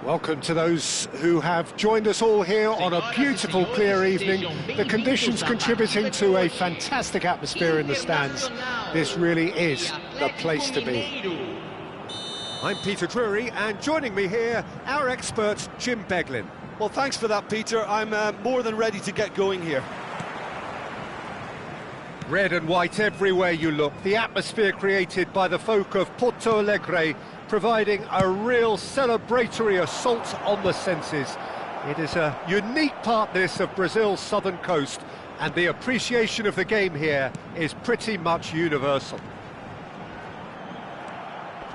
Welcome to those who have joined us all here on a beautiful, clear evening. The conditions contributing to a fantastic atmosphere in the stands. This really is the place to be. I'm Peter Drury, and joining me here, our expert, Jim Beglin. Well, thanks for that, Peter. I'm more than ready to get going here. Red and white everywhere you look. The atmosphere created by the folk of Porto Alegre, providing a real celebratory assault on the senses. It is a unique part, this, of Brazil's southern coast, and the appreciation of the game here is pretty much universal.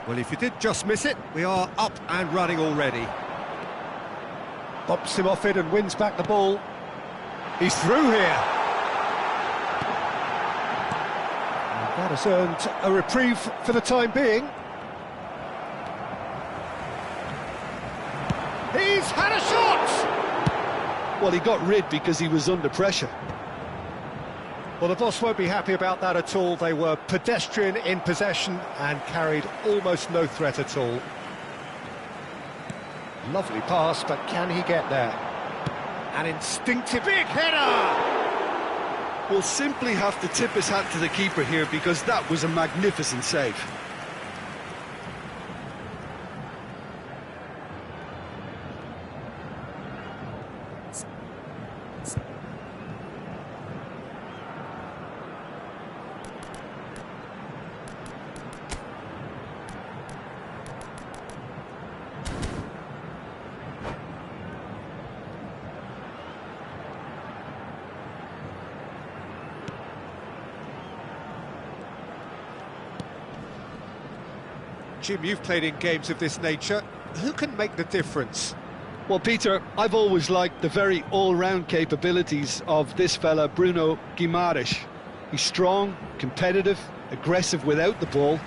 Well, if you did just miss it, we are up and running already. Bumps him off it and wins back the ball. He's through here. And that has earned a reprieve for the time being. He's had a shot! Well, he got rid because he was under pressure. Well, the boss won't be happy about that at all. They were pedestrian in possession and carried almost no threat at all. Lovely pass, but can he get there? An instinctive big header! We'll simply have to tip his hat to the keeper here because that was a magnificent save. Jim, you've played in games of this nature. Who can make the difference? Well, Peter, I've always liked the very all-round capabilities of this fella, Bruno Guimarães. He's strong, competitive, aggressive without the ball,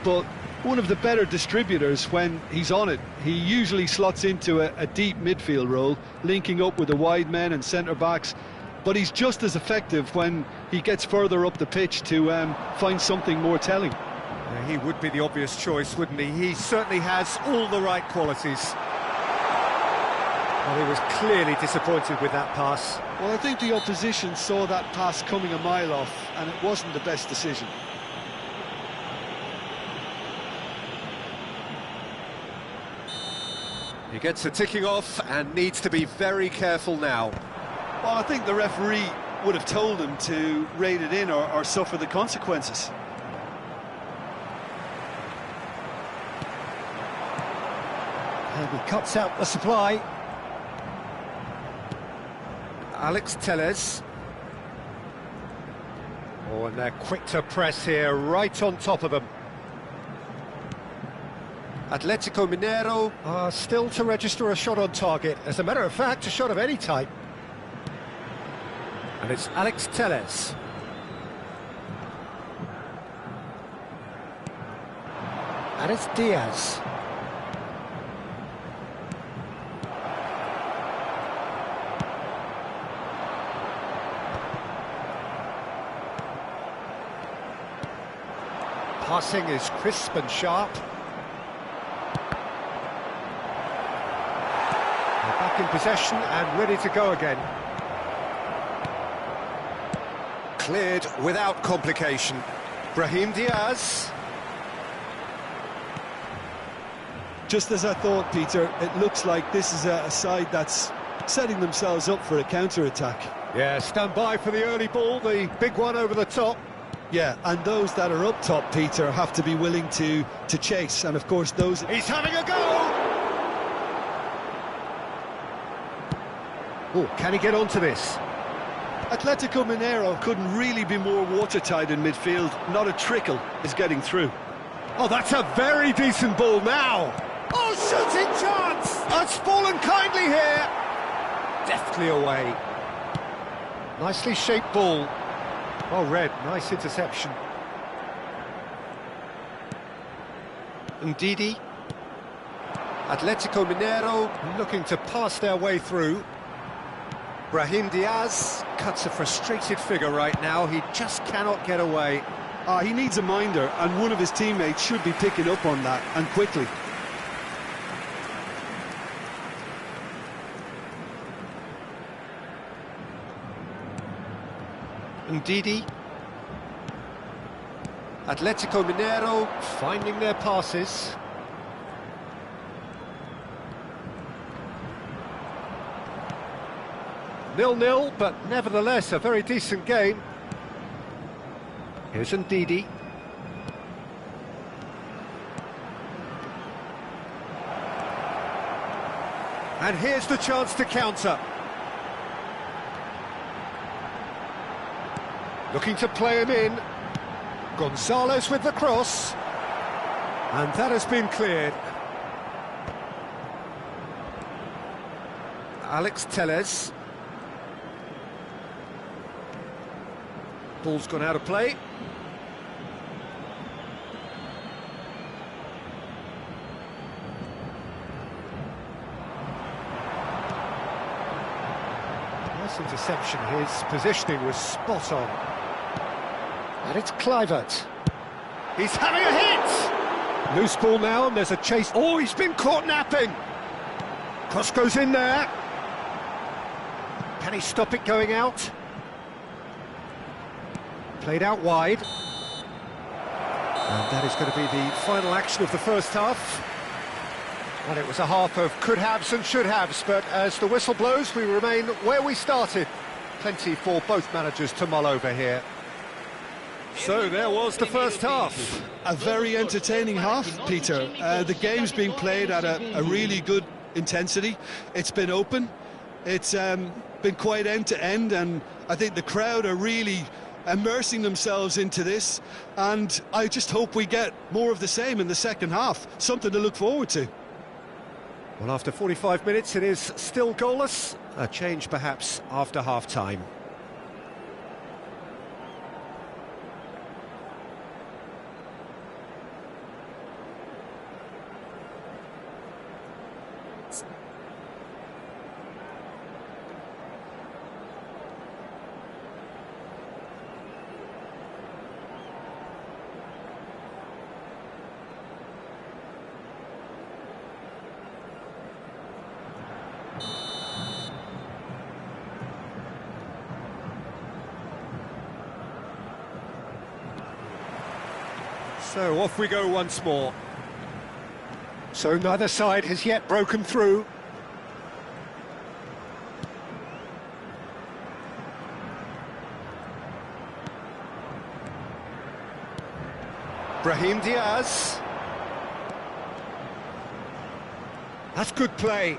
but one of the better distributors when he's on it. He usually slots into a deep midfield role, linking up with the wide men and centre-backs, but he's just as effective when he gets further up the pitch to find something more telling. He would be the obvious choice, wouldn't he? He certainly has all the right qualities. Well, he was clearly disappointed with that pass. Well, I think the opposition saw that pass coming a mile off, and it wasn't the best decision. He gets a ticking off and needs to be very careful now. Well, I think the referee would have told him to rate it in or suffer the consequences. And he cuts out the supply. Alex Telles. Oh, and they're quick to press here, right on top of them. Atletico Mineiro are still to register a shot on target. As a matter of fact, a shot of any type. And it's Alex Telles. And it's Diaz. Passing is crisp and sharp. They're back in possession and ready to go again. Cleared without complication. Brahim Diaz. Just as I thought, Peter, it looks like this is a side that's setting themselves up for a counter-attack. Yeah, stand by for the early ball, the big one over the top. Yeah, and those that are up top, Peter, have to be willing to chase, and of course those... He's having a go! Oh, can he get onto this? Atletico Mineiro couldn't really be more watertight in midfield. Not a trickle is getting through. Oh, that's a very decent ball now! Oh, shooting chance! It's fallen kindly here! Deftly away. Nicely shaped ball. Oh, Red, nice interception. Ndidi. Atletico Mineiro looking to pass their way through. Brahim Diaz cuts a frustrated figure right now. He just cannot get away. He needs a minder, and one of his teammates should be picking up on that, and quickly. Ndidi. Atletico Mineiro finding their passes. Nil-nil, but nevertheless a very decent game. Here's Ndidi. And here's the chance to counter. Looking to play him in. Gonzalez with the cross. And that has been cleared. Alex Telles. Ball's gone out of play. Nice interception. His positioning was spot on. And it's Kluivert. He's having a hit! Loose ball now, and there's a chase. Oh, he's been caught napping! Cross goes in there. Can he stop it going out? Played out wide. And that is going to be the final action of the first half. And it was a half of could-haves and should-haves, but as the whistle blows, we remain where we started. Plenty for both managers to mull over here. So there was the first half. A very entertaining half, Peter. The game's being played at a really good intensity. It's been open. It's been quite end-to-end, and I think the crowd are really immersing themselves into this, and I just hope we get more of the same in the second half. Something to look forward to. Well, after 45 minutes, it is still goalless. A change, perhaps, after half-time. So off we go once more. So neither side has yet broken through. Brahim Diaz. That's good play.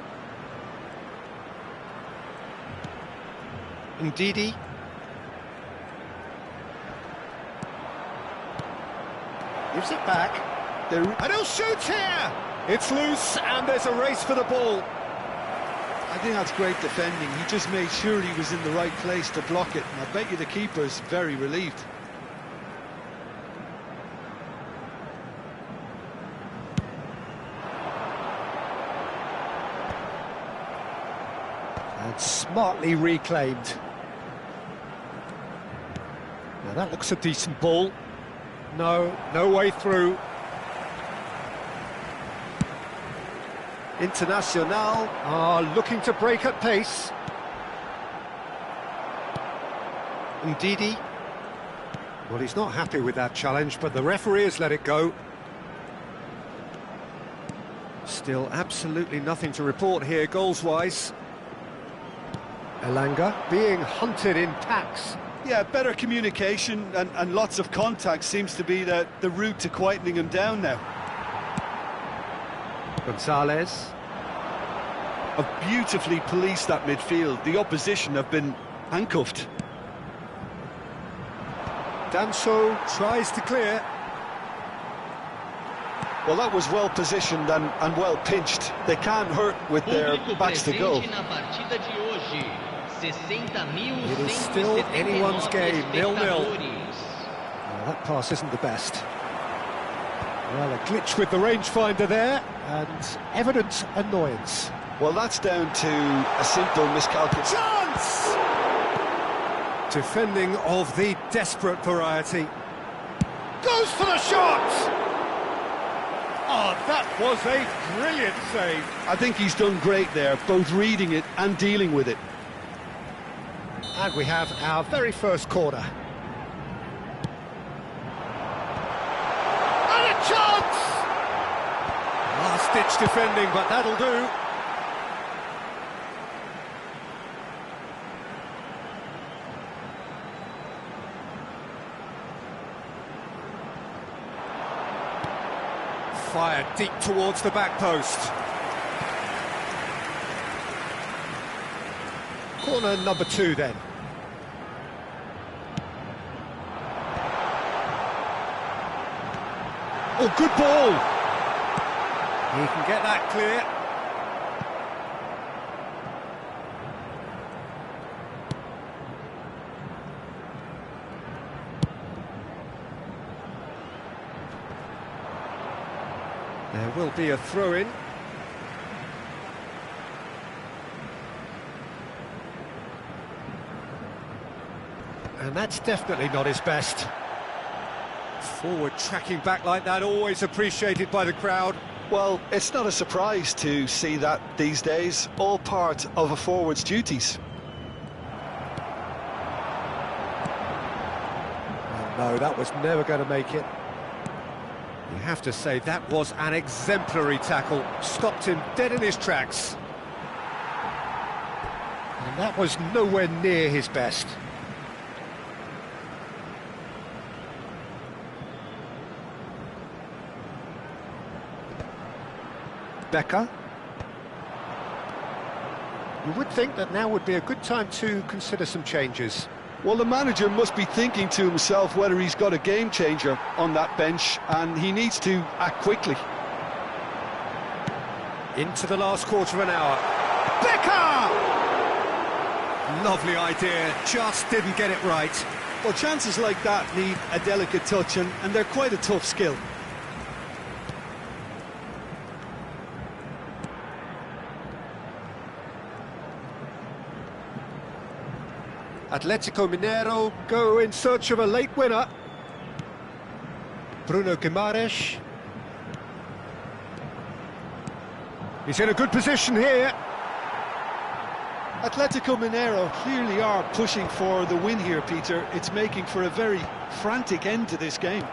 Ndidi. Gives it back. And he'll shoot here! It's loose, and there's a race for the ball. I think that's great defending. He just made sure he was in the right place to block it, and I bet you the keeper's very relieved. And smartly reclaimed. Now that looks a decent ball. No way through. Internacional are looking to break at pace. Ndidi. Well, he's not happy with that challenge, but the referee has let it go. Still absolutely nothing to report here, goals-wise. Elanga being hunted in packs. Yeah, better communication and lots of contact seems to be the route to quietening him down now. Gonzalez. Have beautifully policed that midfield. The opposition have been handcuffed. Danso tries to clear. Well, that was well positioned and well pinched. They can't hurt with their backs to goal. It is still anyone's game, 0-0. Well, that pass isn't the best. Well, a glitch with the rangefinder there, and evident annoyance. Well, that's down to a simple miscalculation. Chance! Defending of the desperate variety. Goes for the shot! Oh, that was a brilliant save. I think he's done great there, both reading it and dealing with it. And we have our very first corner. And a chance! Last-ditch defending, but that'll do. Fired deep towards the back post. Corner number 2 then. Oh, good ball! He can get that clear. There will be a throw-in. And that's definitely not his best. Forward tracking back like that, always appreciated by the crowd. Well, it's not a surprise to see that these days, all part of a forward's duties. Oh, no, that was never going to make it. You have to say that was an exemplary tackle, stopped him dead in his tracks. And that was nowhere near his best. Becker. You would think that now would be a good time to consider some changes. Well, the manager must be thinking to himself whether he's got a game changer on that bench, and he needs to act quickly. Into the last quarter of an hour. Becker! Lovely idea, just didn't get it right. Well, chances like that need a delicate touch, and they're quite a tough skill. Atletico Mineiro go in search of a late winner. Bruno Guimaraes. He's in a good position here. Atletico Mineiro clearly are pushing for the win here, Peter. It's making for a very frantic end to this game.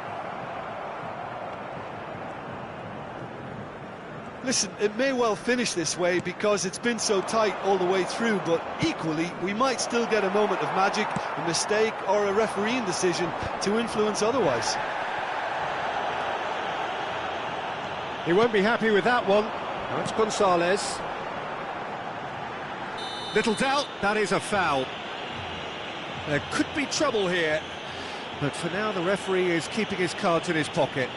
Listen, it may well finish this way because it's been so tight all the way through, but equally, we might still get a moment of magic, a mistake, or a refereeing decision to influence otherwise. He won't be happy with that one. That's Gonzalez. Little doubt, that is a foul. There could be trouble here, but for now the referee is keeping his cards in his pocket.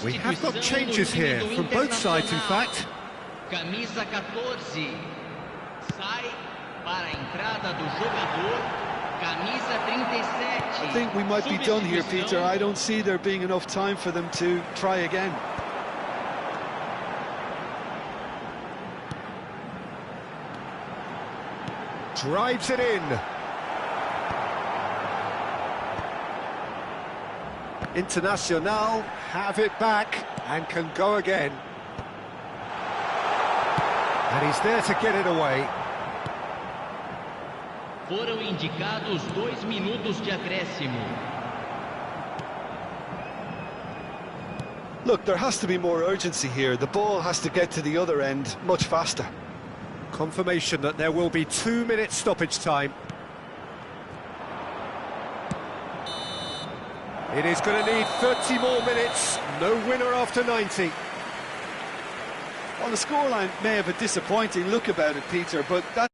We have got changes here from both sides, in fact. Camisa 14 sai para a entrada do jogador. Camisa 37. I think we might be done here, Peter. I don't see there being enough time for them to try again. Drives it in. Internacional have it back and can go again. And he's there to get it away. Foram indicados 2 minutos de acréscimo. Look, there has to be more urgency here. The ball has to get to the other end much faster. Confirmation that there will be 2 minutes stoppage time. It is going to need 30 more minutes. No winner after 90. Well, the scoreline may have a disappointing look about it, Peter, but that